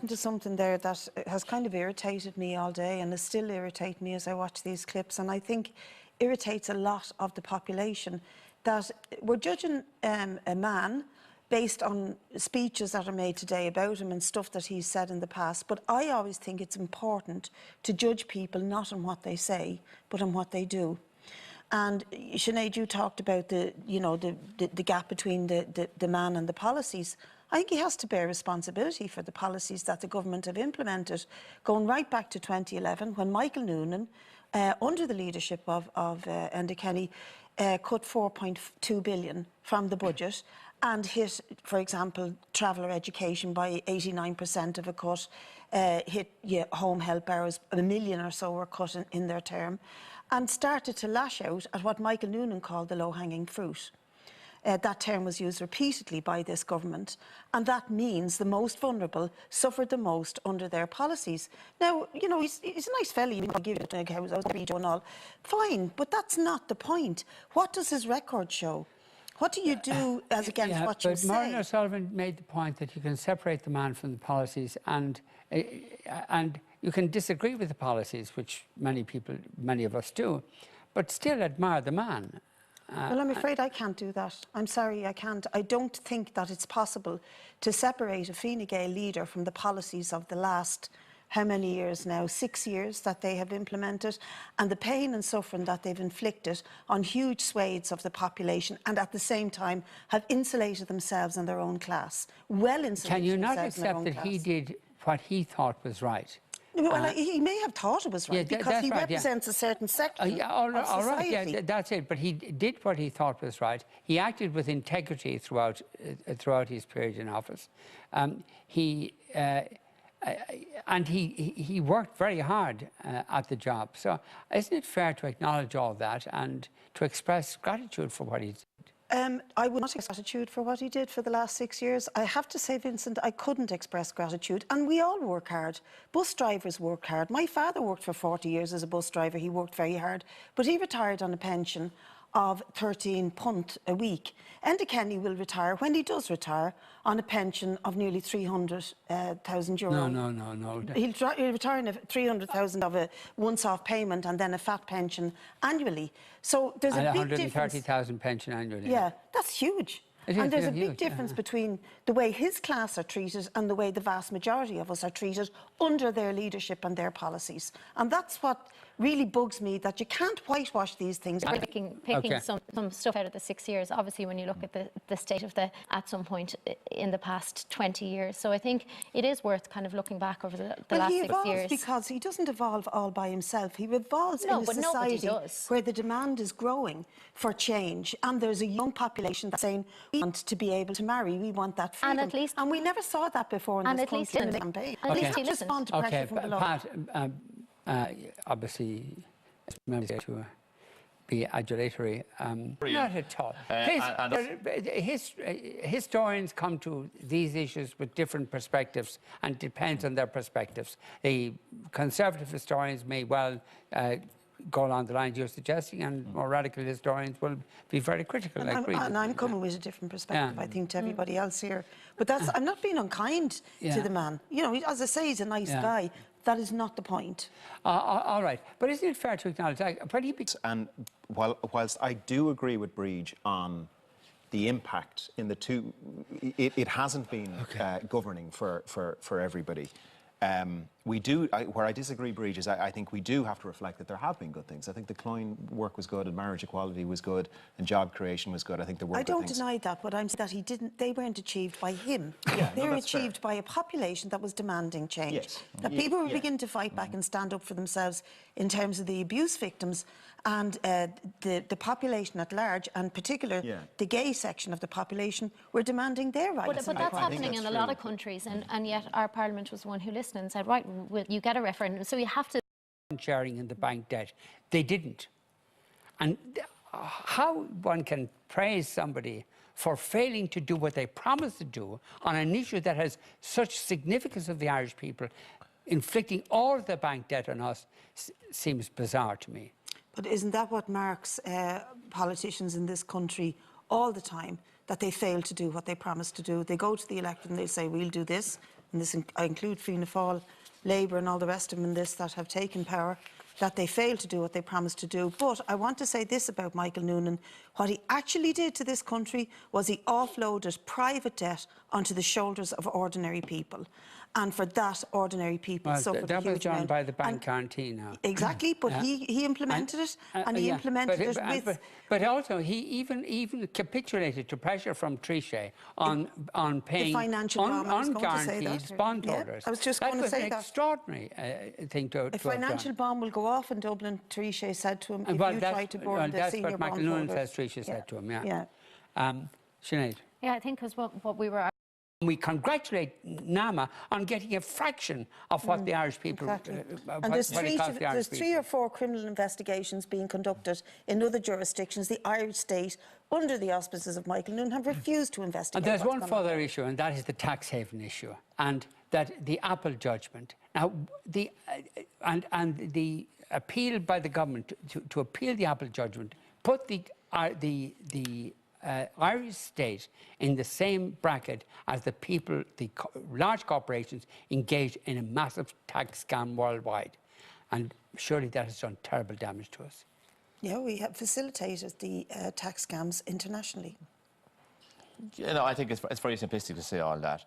To something there that has kind of irritated me all day and is still irritating me as I watch these clips, and I think irritates a lot of the population, that we're judging a man based on speeches that are made today about him and stuff that he's said in the past. But I always think it's important to judge people not on what they say, but on what they do. And Sinead, you talked about the gap between the man and the policies. I think he has to bear responsibility for the policies that the government have implemented, going right back to 2011, when Michael Noonan, under the leadership of Enda Kenny, cut 4.2 billion from the budget and hit, for example, traveller education by 89% of a cut, hit home help hours, 1 million or so were cut in their term, and started to lash out at what Michael Noonan called the low-hanging fruit. That term was used repeatedly by this government, and that means the most vulnerable suffered the most under their policies. Now, you know, he's a nice fella, you give it a house and all. Fine, but that's not the point. What does his record show? What do you do as against what you say? But Martin O'Sullivan made the point that you can separate the man from the policies, and you can disagree with the policies, which many of us do, but still admire the man. Well, I'm afraid I can't do that. I'm sorry, I can't. I don't think that it's possible to separate a Fine Gael leader from the policies of the last, how many years now? 6 years that they have implemented, and the pain and suffering that they've inflicted on huge swathes of the population, and at the same time have insulated themselves in their own class. Well insulated. Can you not accept that he did what he thought was right? Well, he may have thought it was right, because he represents a certain sector of society. Right, yeah, that's it. But he did what he thought was right. He acted with integrity throughout his period in office. He worked very hard at the job. So isn't it fair to acknowledge all that and to express gratitude for what he did? I would not express gratitude for what he did for the last 6 years. I have to say, Vincent, I couldn't express gratitude. And we all work hard. Bus drivers work hard. My father worked for 40 years as a bus driver. He worked very hard. But he retired on a pension of 13 punt a week. Enda Kenny will retire, when he does retire, on a pension of nearly 300,000 euro. No. He'll retire on 300,000 of a once-off payment and then a fat pension annually. So there's a big difference. 130,000 pension annually. Yeah, that's huge. And there's a big difference between the way his class are treated and the way the vast majority of us are treated under their leadership and their policies. And that's what really bugs me, that you can't whitewash these things. Picking some stuff out of the 6 years, obviously, when you look at the state of at some point in the past 20 years. So I think it is worth kind of looking back over the last 6 years. Well, he evolves because he doesn't evolve all by himself. He evolves in a society where the demand is growing for change, and there's a young population that's saying, we want to be able to marry, we want that freedom. And we never saw that before in this country in the campaign. At least he listened. Pat, obviously, to be adulatory. Not at all. Historians come to these issues with different perspectives, and it depends on their perspectives. The conservative historians may well go along the lines you're suggesting, and more radical historians will be very critical. And I'm coming with a different perspective, I think, to everybody else here. But that's, I'm not being unkind to the man. You know, as I say, he's a nice guy. That is not the point. All right. But isn't it fair to acknowledge pretty big... And whilst I do agree with Brid on the impact in the two, it hasn't been governing for everybody. Where I disagree, Brid, is I think we do have to reflect that there have been good things. I think the Cloyne work was good, and marriage equality was good, and job creation was good. I think there were good things. I don't deny that, but I'm saying that they weren't achieved by him. They were achieved by a population that was demanding change. Yes. That people were beginning to fight back and stand up for themselves in terms of the abuse victims, and the population at large, and particularly the gay section of the population, were demanding their rights. But that's happening in a lot of countries, and yet our Parliament was the one who listened and said, right, you get a referendum, so you have to... Sharing in the bank debt. They didn't. And how one can praise somebody for failing to do what they promised to do on an issue that has such significance of the Irish people, inflicting all the bank debt on us, seems bizarre to me. But isn't that what marks politicians in this country all the time? That they fail to do what they promised to do. They go to the electorate and they say, we'll do this, and I include Fianna Fáil, Labour and all the rest of them in this that have taken power, that they failed to do what they promised to do. But I want to say this about Michael Noonan. What he actually did to this country was he offloaded private debt onto the shoulders of ordinary people. And for that, ordinary people suffered a huge amount. That was done by the bank guarantee now. Exactly, but he implemented it, and he implemented it with... But also, he even capitulated to pressure from Trichet on paying the financial unguaranteed bondholders. I was just going to say that. That was an extraordinary thing to A financial bomb will go off in Dublin, Trichet said to him, if you try to board the senior bondholders. That's what Michael Noonan says Trichet said to him, yeah. Sinead? Yeah, I think because what we were... We congratulate Nama on getting a fraction of what the Irish people... Exactly. And there's three or four criminal investigations being conducted in other jurisdictions. The Irish state, under the auspices of Michael Noonan, have refused to investigate. And there's one further issue, and that is the tax haven issue, and that the Apple judgment. Now, the appeal by the government to appeal the Apple judgment put the Irish state in the same bracket as the people, the large corporations engaged in a massive tax scam worldwide. And surely that has done terrible damage to us. Yeah, we have facilitated the tax scams internationally. You know, I think it's very simplistic to say all that.